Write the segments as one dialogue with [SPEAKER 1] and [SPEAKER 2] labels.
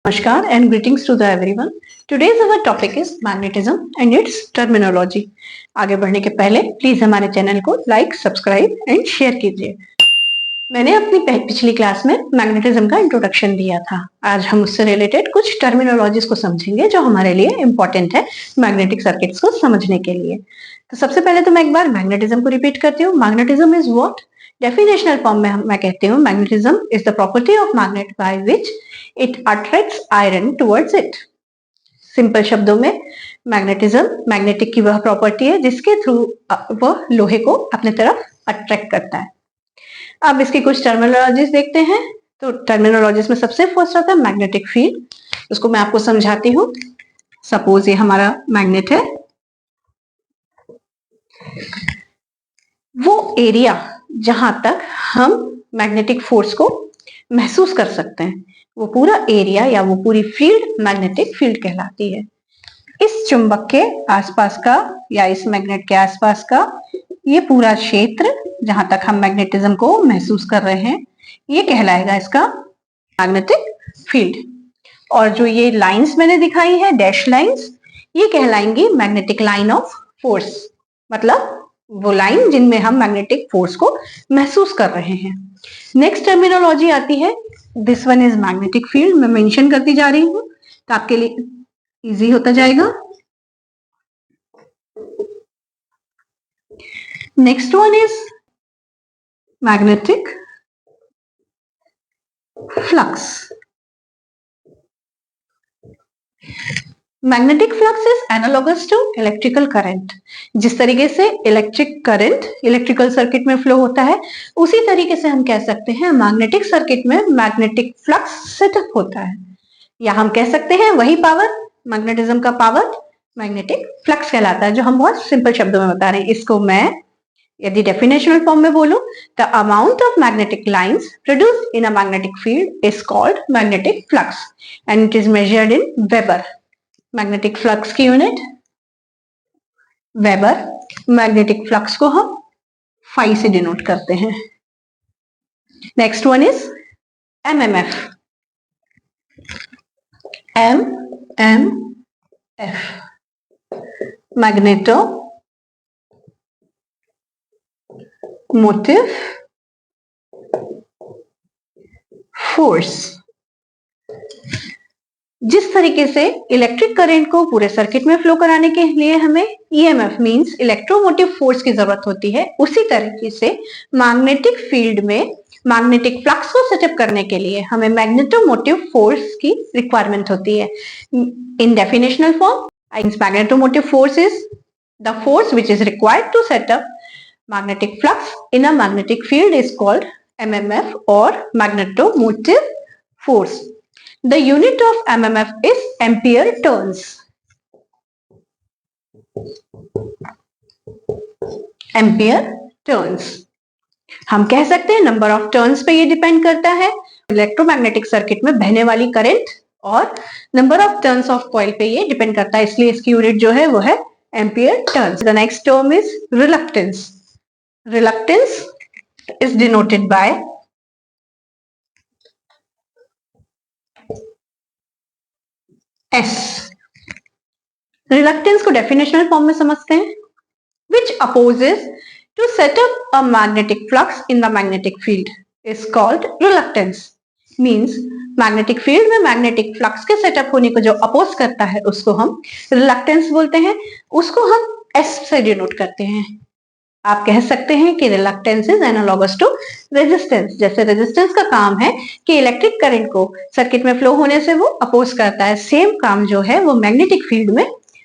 [SPEAKER 1] Namaskar and greetings to the everyone. Today's our topic is magnetism and its terminology. आगे बढ़ने के पहले please हमारे चैनल को लाइक, सब्सक्राइब एंड शेयर कीजिए। मैंने अपनी पिछली क्लास में मैग्नेटिज्म का इंट्रोडक्शन दिया था। आज हम उससे रिलेटेड कुछ टर्मिनोलॉजीज को समझेंगे जो हमारे लिए इंपॉर्टेंट है मैग्नेटिक सर्किट्स को समझने के लिए। तो सबसे पहले तो मैं एक बार मैग्नेटिज्म को रिपीट करती हूँ। Magnetism is what? Definitional form में मैं कहती हूँ magnetism is the property of magnet by which it attracts iron towards it. Simple शब्दों में मैग्नेटिज्म मैग्नेटिक की वह प्रॉपर्टी है जिसके थ्रू वह लोहे को अपने तरफ अट्रैक्ट करता है। अब इसकी कुछ टर्मिनोलॉजीज देखते हैं। तो टर्मिनोलॉजीज में सबसे फर्स्ट आता है मैग्नेटिक फील्ड। उसको मैं आपको समझाती हूँ। सपोज ये हमारा मैग्नेट है, वो एरिया जहां तक हम मैग्नेटिक फोर्स को महसूस कर सकते हैं, वो पूरा एरिया या वो पूरी फील्ड मैग्नेटिक फील्ड कहलाती है। इस चुंबक के आसपास का या इस मैग्नेट के आसपास का ये पूरा क्षेत्र जहां तक हम मैग्नेटिज्म को महसूस कर रहे हैं, ये कहलाएगा इसका मैग्नेटिक फील्ड। और जो ये लाइंस मैंने दिखाई है, डैश लाइंस, ये कहलाएंगी मैग्नेटिक लाइन ऑफ फोर्स, मतलब वो लाइन जिनमें हम मैग्नेटिक फोर्स को महसूस कर रहे हैं। नेक्स्ट टर्मिनोलॉजी आती है, this one is magnetic field. मैं मेंशन करती जा रही हूं तो आपके लिए इजी होता जाएगा। Next one is magnetic flux. Magnetic flux is analogous to electrical current. जिस तरीके से इलेक्ट्रिक करंट इलेक्ट्रिकल सर्किट में फ्लो होता है, उसी तरीके से हम कह सकते हैं मैग्नेटिक सर्किट में मैग्नेटिक फ्लक्स सेटअप होता है, या हम कह सकते हैं वही पावर, मैग्नेटिज्म का पावर मैग्नेटिक फ्लक्स कहलाता है, जो हम बहुत सिंपल शब्दों में बता रहे हैं। इसको मैं यदि डेफिनेशनल फॉर्म में बोलूं, the amount of magnetic lines produced in a magnetic field is called magnetic flux and it is measured in weber. Magnetic flux की यूनिट वेबर। मैग्नेटिक फ्लक्स को हम फाई से डिनोट करते हैं। Next one is MMF. MMF magneto motive force. जिस तरीके से electric current को पूरे सर्किट में फ्लो कराने के लिए हमें ईएमएफ मींस इलेक्ट्रोमोटिव फोर्स की जरूरत होती है, उसी तरीके से मैग्नेटिक फील्ड में मैग्नेटिक फ्लक्स को सेटअप करने के लिए हमें मैग्नेटोमोटिव फोर्स की रिक्वायरमेंट होती है। In definitional form, magnetomotive force is the force which is required to set up magnetic flux in a magnetic field is called MMF or magnetomotive force. The unit of MMF is ampere turns. Ampere turns. हम कह सकते हैं number of turns पे ये depend करता है electromagnetic circuit में बहने वाली करंट, और number of turns of coil पे ये डिपेंड करता है, इसलिए इसकी यूनिट जो है वो है ampere turns. The next term is reluctance. Reluctance is denoted by S. Reluctance को डेफिनेशनल फॉर्म में समझते हैं, which opposes to set up a magnetic flux in the magnetic field is called reluctance. Means magnetic field में magnetic flux के setup होने को जो oppose करता है उसको हम रिलक्टेंस बोलते हैं, उसको हम S से डिनोट करते हैं। आप कह सकते हैं कि reluctance is analogous to resistance. जैसे रेजिस्टेंस का काम है कि इलेक्ट्रिक करंट को सर्किट में फ्लो होने से वो अपोज करता है, सेम काम जो है वो मैग्नेटिक फील्ड में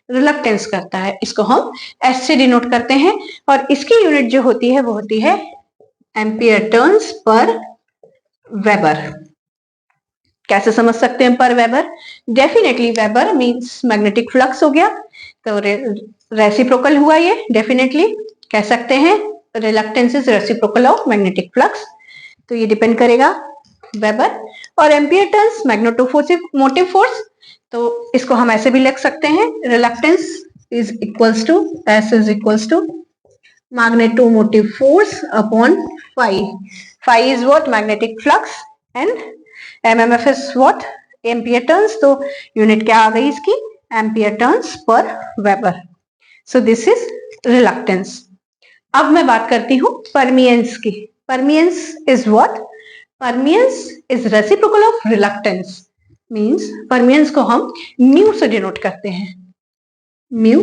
[SPEAKER 1] रिलक्टेंस करता है। इसको हम एस से डिनोट करते हैं, और इसकी यूनिट जो होती है वो होती है एम्पियर टर्न्स पर वेबर। कैसे समझ सकते हैं पर weber? Definitely weber means magnetic flux हो गया, तो रेसिप्रोकल हुआ ये, डेफिनेटली कह सकते हैं reluctance is reciprocal of magnetic flux, तो ये डिपेंड करेगा वेबर। और एम्पियर टर्न्स मैग्नेटोमोटिव फोर्स, तो इसको हम ऐसे भी लिख सकते हैं, reluctance is equals to S is equals to magnetomotive force upon phi. Phi is what? Magnetic flux, and MMF is what? Ampere turns, तो यूनिट क्या आ गई इसकी, एम्पियर टर्न्स पर weber. So this is reluctance. अब मैं बात करती हूँ परमियंस की। Permeance is what? Permeance is reciprocal of reluctance. Means permeance को हम म्यू से डिनोट करते हैं। Mu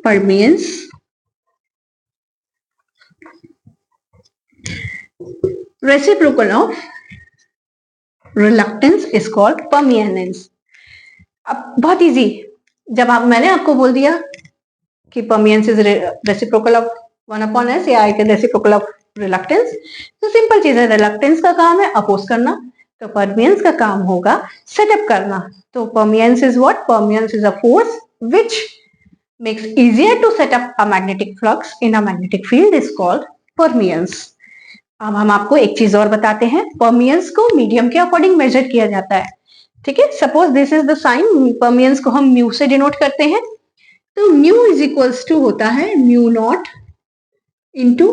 [SPEAKER 1] permeance reciprocal of reluctance is called permeance। अब बहुत इजी, जब मैंने आपको बोल दिया कि permeance is reciprocal of 1/s या reciprocal of reluctance, तो सिंपल चीज है, reluctance का काम है अपोज करना, तो permeance का काम होगा सेटअप करना। तो permeance is what? Permeance is a force which makes easier to set up a magnetic flux in a magnetic field is called permeance। अब हम आपको एक चीज और बताते हैं, परमियंस को मीडियम के अकॉर्डिंग मेजर किया जाता है। ठीक है, suppose this is the sign, permeance को हम म्यू से डिनोट करते हैं, तो म्यू इज इक्वल्स टू होता है mu not into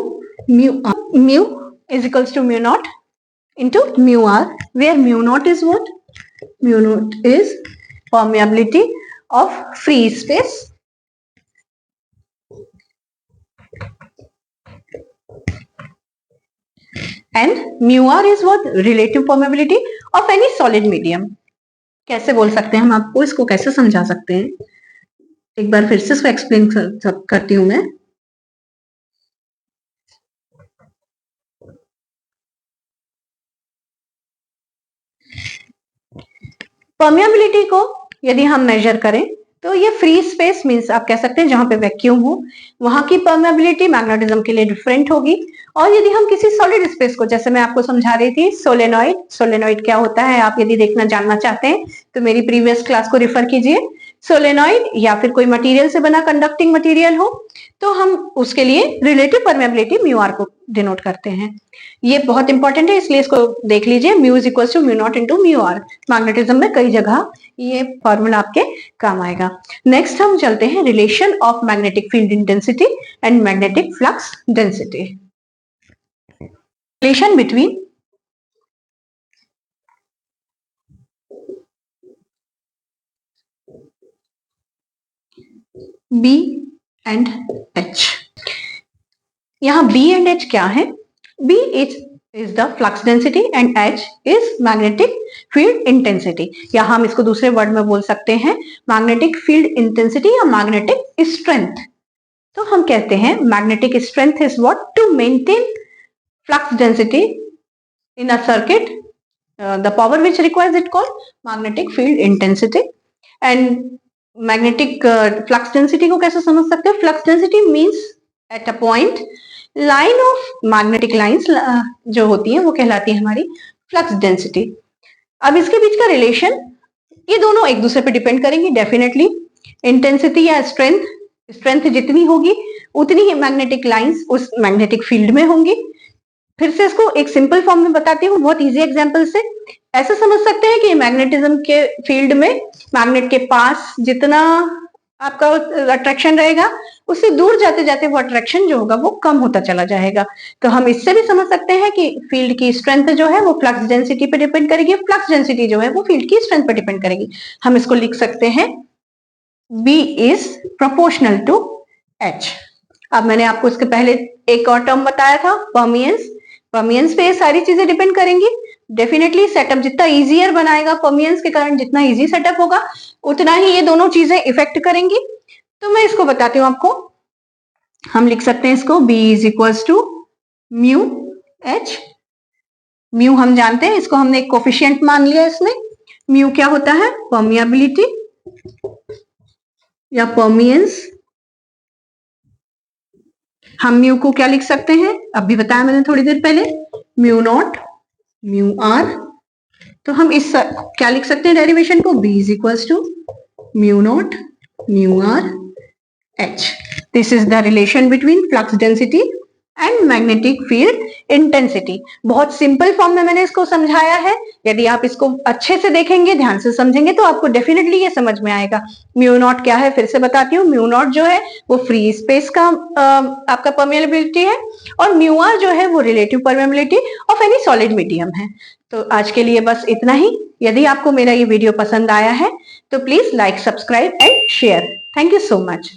[SPEAKER 1] mu is equals to mu not into mu r, where mu not is what? Mu not is permeability of free space and mu r is what? Relative permeability of any solid medium। कैसे बोल सकते हैं हम आपको, इसको कैसे समझा सकते हैं, एक बार फिर से इसको एक्सप्लेन करती हूं मैं। परमिएबिलिटी को यदि हम मेजर करें तो ये फ्री स्पेस मींस आप कह सकते हैं जहां पे वैक्यूम हो वहां की परमिएबिलिटी मैग्नेटिज्म के लिए डिफरेंट होगी। और यदि हम किसी सॉलिड स्पेस को, जैसे मैं आपको समझा रही थी सोलेनॉइड, सोलेनॉइड क्या होता है आप यदि देखना जानना चाहते हैं तो मेरी प्रीवियस क्लास को रिफर कीजिए। सोलेनॉइड या फिर कोई मटेरियल से बना कंडक्टिंग मटेरियल हो तो हम उसके लिए रिलेटिव परमिएबिलिटी म्यू आर को डिनोट करते हैं। ये बहुत इंपॉर्टेंट है, इसलिए इसको देख लीजिए, mu is equal to mu not into mu r. Magnetism में कई जगह ये फॉर्मूला आपके काम आएगा। नेक्स्ट हम चलते हैं relation of magnetic field intensity and magnetic flux density. Relation between B and H। यहां B एंड H क्या है? B is the flux density and H is magnetic field intensity, या हम इसको दूसरे वर्ड में बोल सकते हैं मैग्नेटिक फील्ड इंटेंसिटी या मैग्नेटिक स्ट्रेंथ। तो हम कहते हैं magnetic strength is what? To maintain flux density in a circuit, the power which requires it called magnetic field intensity। and magnetic flux density को कैसे समझ सकते हैं? flux density means at a point line of magnetic lines जो होती है वो कहलाती है हमारी flux density। अब इसके बीच का रिलेशन, ये दोनों एक दूसरे पे डिपेंड करेंगे डेफिनेटली। इंटेंसिटी या स्ट्रेंथ जितनी होगी उतनी ही मैग्नेटिक लाइंस उस मैग्नेटिक फील्ड में होंगी। फिर से इसको एक सिंपल फॉर्म में बताती हूँ, बहुत इजी एग्जांपल से। ऐसे समझ सकते हैं कि मैग्नेटिज्म के फील्ड में मैग्नेट के पास जितना आपका अट्रैक्शन रहेगा उससे दूर जाते जाते वो अट्रैक्शन जो होगा वो कम होता चला जाएगा। तो हम इससे भी समझ सकते हैं कि फील्ड की स्ट्रेंथ जो है वो फ्लक्स डेंसिटी पे डिपेंड करेगी, फ्लक्स डेंसिटी जो है वो फील्ड की स्ट्रेंथ पे डिपेंड करेगी। हम इसको लिख सकते हैं B is proportional to H। अब मैंने आपको इसके पहले एक और टर्म बताया था परमियंस। परमियंस पे ये सारी चीजें डिपेंड करेंगी। डेफिनेटली सेटअप जितना इजियर बनाएगा परमियंस के कारण, जितना इजी सेटअप होगा उतना ही ये दोनों चीजें इफेक्ट करेंगी। तो मैं इसको बताती हूँ आपको, हम लिख सकते हैं इसको B is equals to mu H। Mu हम जानते हैं, इसको हमने एक कोफिशिएंट मान लिया। इसमें म्यू क्या होता है? परमिएबिलिटी या परमियंस। हम म्यू को क्या लिख सकते हैं? अभी बताया मैंने थोड़ी देर पहले, म्यू नॉट म्यू आर। तो हम इस क्या लिख सकते हैं डेरिवेशन को? B is equals to mu not mu r H। This is the relation between flux density and magnetic field intensity. बहुत सिंपल फॉर्म में मैंने इसको समझाया है। यदि आप इसको अच्छे से देखेंगे, ध्यान से समझेंगे तो आपको डेफिनेटली ये समझ में आएगा। म्यू नॉट क्या है फिर से बताती हूँ। म्यू नॉट जो है वो फ्री स्पेस का आपका परमिएबिलिटी है, और म्यू आर जो है वो relative permeability of any solid medium है। तो आज के लिए बस इतना ही। यदि आपको मेरा ये वीडियो पसंद आया है तो please like, subscribe and share. Thank you so much.